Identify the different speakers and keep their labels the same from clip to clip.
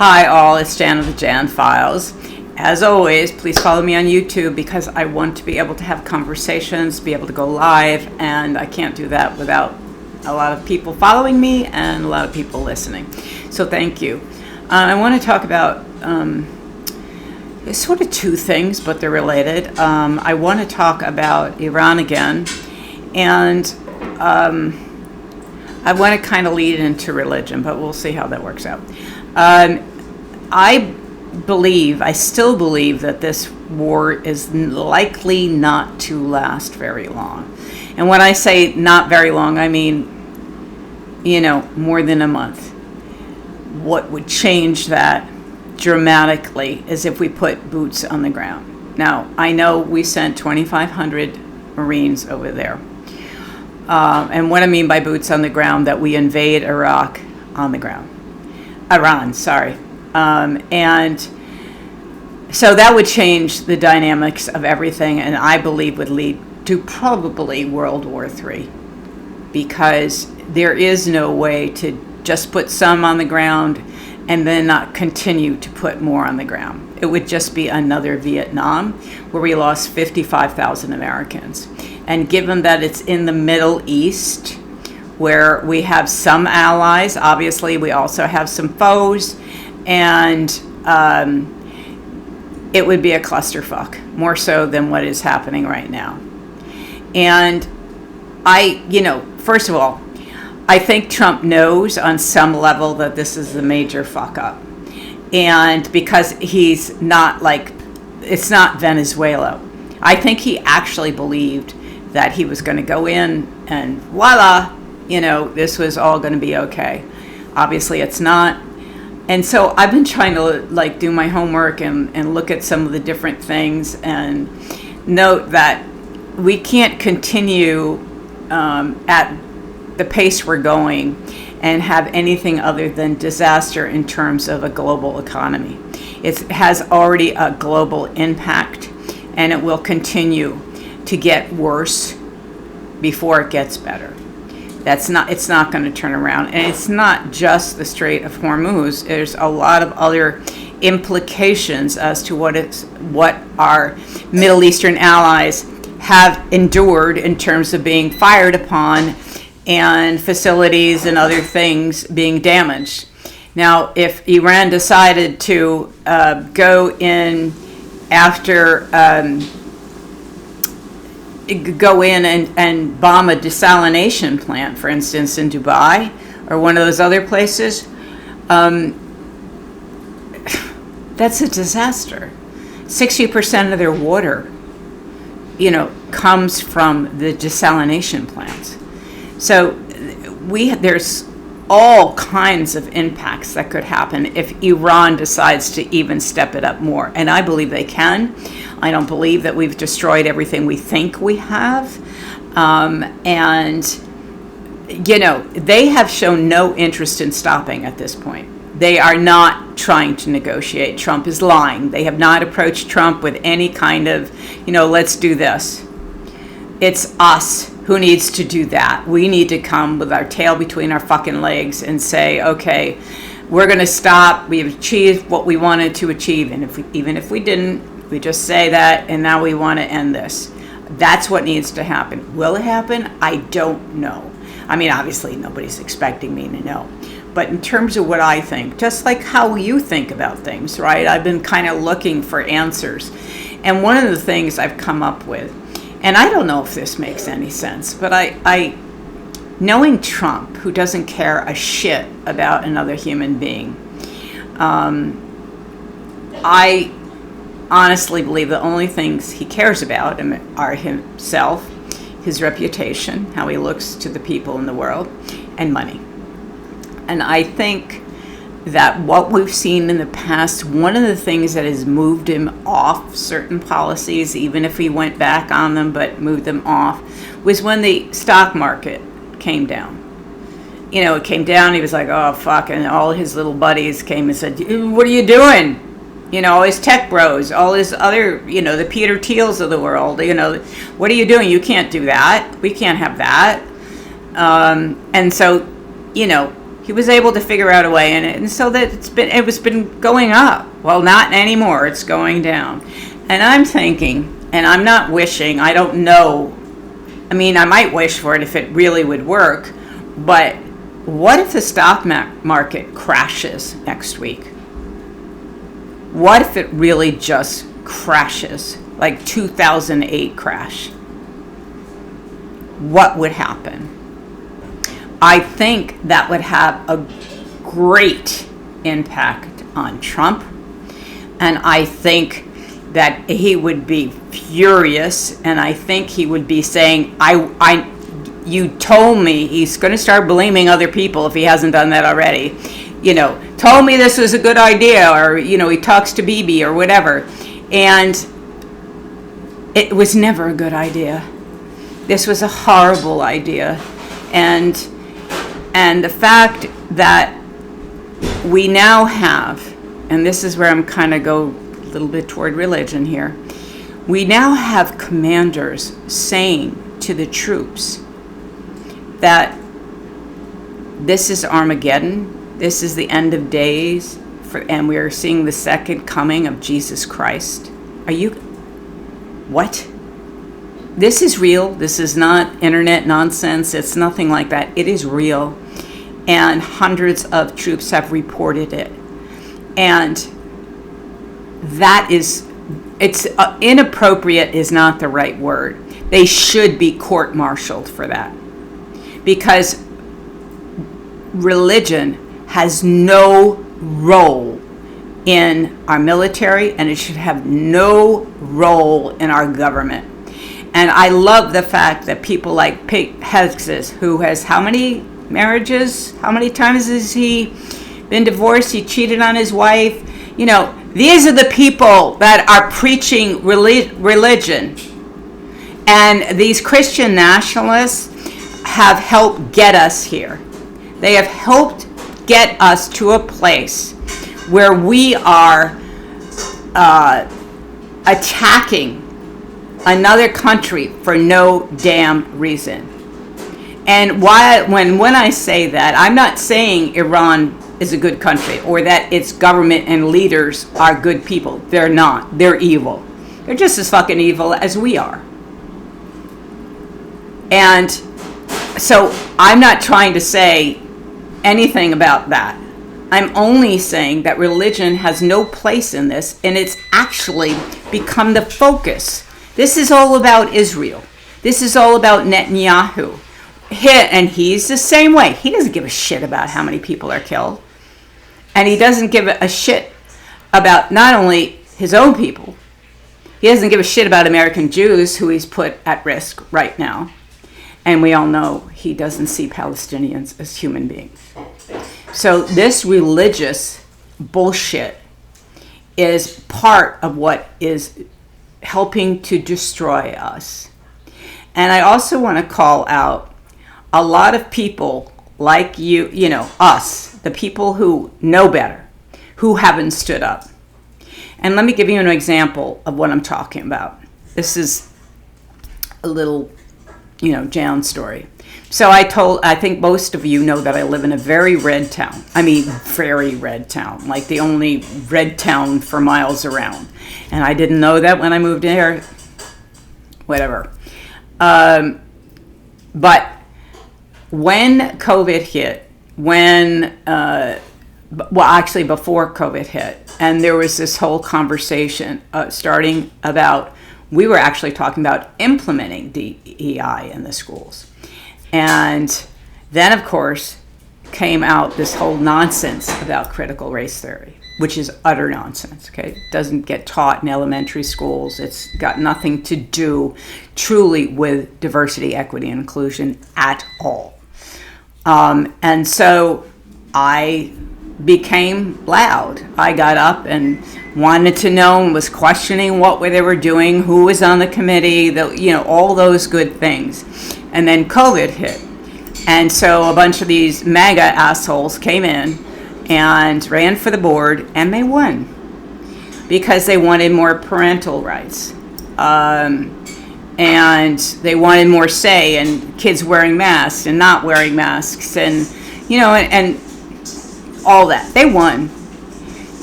Speaker 1: Hi all, it's Jan of the Jan Files. As always, please follow me on YouTube because I want to be able to have conversations, be able to go live, and I can't do that without a lot of people following me and a lot of people listening. So thank you. I want to talk about sort of two things, but they're related. I want to talk about Iran again, and I want to kind of lead into religion, but we'll see how that works out. I still believe that this war is likely not to last very long. And when I say not very long, I mean, more than a month. What would change that dramatically is if we put boots on the ground. Now, I know we sent 2,500 Marines over there. And what I mean by boots on the ground, that we invade Iran, sorry. And so that would change the dynamics of everything, and I believe would lead to probably World War III, because there is no way to just put some on the ground and then not continue to put more on the ground. It would just be another Vietnam where we lost 55,000 Americans. And given that it's in the Middle East, where we have some allies, obviously we also have some foes, and it would be a clusterfuck, more so than what is happening right now. And first of all, I think Trump knows on some level that this is a major fuck up. And because he's not it's not Venezuela. I think he actually believed that he was going to go in and voila, this was all going to be okay. Obviously it's not. And so I've been trying to do my homework and look at some of the different things and note that we can't continue at the pace we're going and have anything other than disaster in terms of a global economy. It has already a global impact, and it will continue to get worse before it gets better. It's not going to turn around. And it's not just the Strait of Hormuz. There's a lot of other implications as to what our Middle Eastern allies have endured in terms of being fired upon and facilities and other things being damaged. Now, if Iran decided to go in and bomb a desalination plant, for instance, in Dubai or one of those other places, that's a disaster. 60% of their water, comes from the desalination plants. So there's all kinds of impacts that could happen if Iran decides to even step it up more. And I believe they can. I don't believe that we've destroyed everything we think we have. They have shown no interest in stopping at this point. They are not trying to negotiate. Trump is lying. They have not approached Trump with any kind of, let's do this. It's us who needs to do that. We need to come with our tail between our fucking legs and say, okay, we're going to stop. We've achieved what we wanted to achieve. And even if we didn't, we just say that, and now we want to end this. That's what needs to happen. Will it happen? I don't know. I mean, obviously, nobody's expecting me to know. But in terms of what I think, just like how you think about things, right? I've been kind of looking for answers. And one of the things I've come up with, and I don't know if this makes any sense, but I knowing Trump, who doesn't care a shit about another human being, I honestly believe the only things he cares about are himself, his reputation, how he looks to the people in the world, and money. And I think that what we've seen in the past, one of the things that has moved him off certain policies, even if he went back on them but moved them off, was when the stock market came down. It came down, he was like, oh, fuck, and all his little buddies came and said, what are you doing? All his tech bros, all his other, the Peter Thiels of the world, what are you doing? You can't do that. We can't have that. And so, he he was able to figure out a way in it, and so that it was been going up. Well, not anymore. It's going down. And I'm thinking, and I'm not wishing, I don't know. I mean, I might wish for it if it really would work, but what if the stock market crashes next week? What if it really just crashes, like 2008 crash? What would happen? I think that would have a great impact on Trump, and I think that he would be furious, and I think he would be saying, you told me. He's going to start blaming other people if he hasn't done that already. Told me this was a good idea, or, he talks to Bibi or whatever. And it was never a good idea. This was a horrible idea. And the fact that we now have, and this is where I'm kind of go a little bit toward religion here, we now have commanders saying to the troops that this is Armageddon, this is the end of days, and we are seeing the second coming of Jesus Christ. What? This is real. This is not internet nonsense. It's nothing like that. It is real. And hundreds of troops have reported it. And that is, it's inappropriate is not the right word. They should be court-martialed for that. Because religion has no role in our military, and it should have no role in our government. And I love the fact that people like Pete Hegseth, who has how many marriages? How many times has he been divorced? He cheated on his wife. These are the people that are preaching religion. And these Christian nationalists have helped get us here. They have helped get us to a place where we are attacking another country for no damn reason. And when I say that, I'm not saying Iran is a good country or that its government and leaders are good people. They're not. They're evil. They're just as fucking evil as we are. And so I'm not trying to say anything about that. I'm only saying that religion has no place in this, and it's actually become the focus. This is all about Israel. This is all about Netanyahu. And he's the same way. He doesn't give a shit about how many people are killed. And he doesn't give a shit about not only his own people. He doesn't give a shit about American Jews, who he's put at risk right now. And we all know he doesn't see Palestinians as human beings. So this religious bullshit is part of what is helping to destroy us. And I also want to call out a lot of people like us, the people who know better, who haven't stood up. And let me give you an example of what I'm talking about. This is a little, Jan story. So I think most of you know that I live in a very red town. I mean, very red town, like the only red town for miles around. And I didn't know that when I moved here, whatever. But when COVID hit, actually before COVID hit, and there was this whole conversation starting about, we were actually talking about implementing DEI in the schools. And then, of course, came out this whole nonsense about critical race theory, which is utter nonsense, okay? It doesn't get taught in elementary schools. It's got nothing to do truly with diversity, equity, and inclusion at all. And so I became loud. I got up and wanted to know and was questioning what they were doing, who was on the committee, all those good things. And then COVID hit. And so a bunch of these MAGA assholes came in and ran for the board, and they won because they wanted more parental rights. And they wanted more say in kids wearing masks and not wearing masks. And, and all that. They won.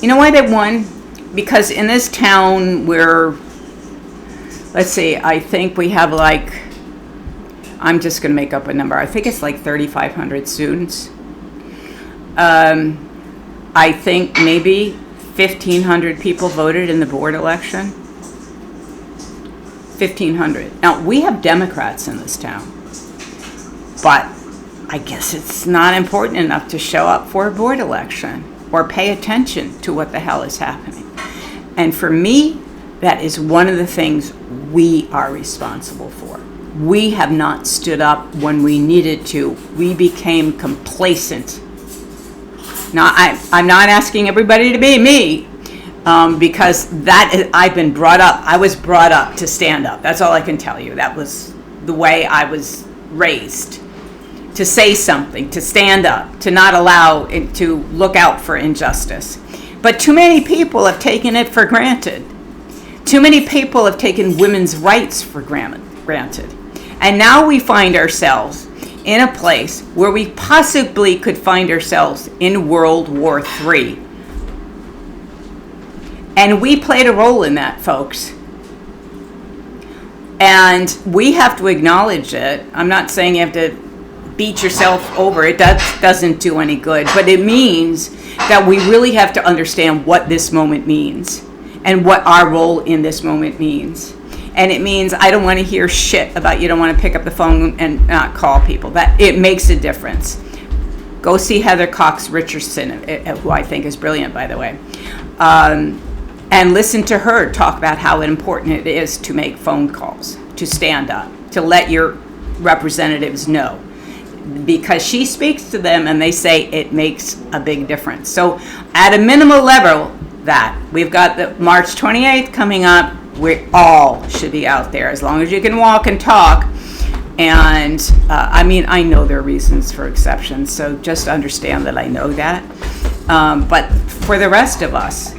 Speaker 1: You know why they won? Because in this town where, let's see, I think we have like, I'm just going to make up a number. I think it's like 3,500 students. I think maybe 1,500 people voted in the board election. 1,500. Now, we have Democrats in this town, but I guess it's not important enough to show up for a board election or pay attention to what the hell is happening. And for me, that is one of the things we are responsible for. We have not stood up when we needed to. We became complacent. Now, I'm not asking everybody to be me, because I've been brought up. I was brought up to stand up. That's all I can tell you. That was the way I was raised. To say something, to stand up, to not allow it, to look out for injustice. But too many people have taken it for granted. Too many people have taken women's rights for granted. And now we find ourselves in a place where we possibly could find ourselves in World War III. And we played a role in that, folks. And we have to acknowledge it. I'm not saying you have to beat yourself over it. That doesn't do any good. But it means that we really have to understand what this moment means and what our role in this moment means. And it means I don't want to hear shit about you don't want to pick up the phone and not call people. That it makes a difference. Go see Heather Cox Richardson, who I think is brilliant, by the way. And listen to her talk about how important it is to make phone calls, to stand up, to let your representatives know. Because she speaks to them and they say it makes a big difference. So at a minimal level, that we've got the March 28th coming up. We all should be out there as long as you can walk and talk. And I mean, I know there are reasons for exceptions, so just understand that I know that. But for the rest of us,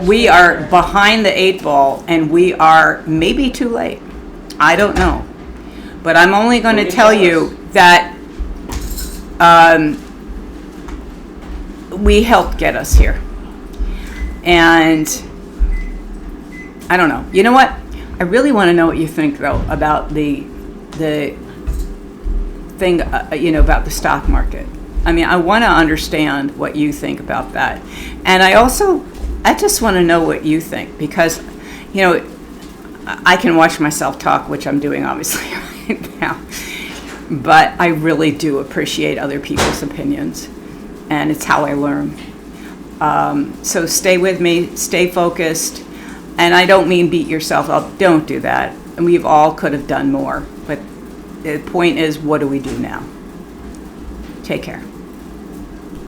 Speaker 1: we are behind the 8 ball and we are maybe too late. I don't know. But I'm only going to tell you that we helped get us here. And I don't know. You know what? I really want to know what you think, though, about the thing, about the stock market. I mean, I want to understand what you think about that. And I just want to know what you think, because, I can watch myself talk, which I'm doing, obviously, right now. But I really do appreciate other people's opinions, and it's how I learn. So stay with me, stay focused, and I don't mean beat yourself up. Don't do that. And we've all could have done more. But the point is, what do we do now? Take care.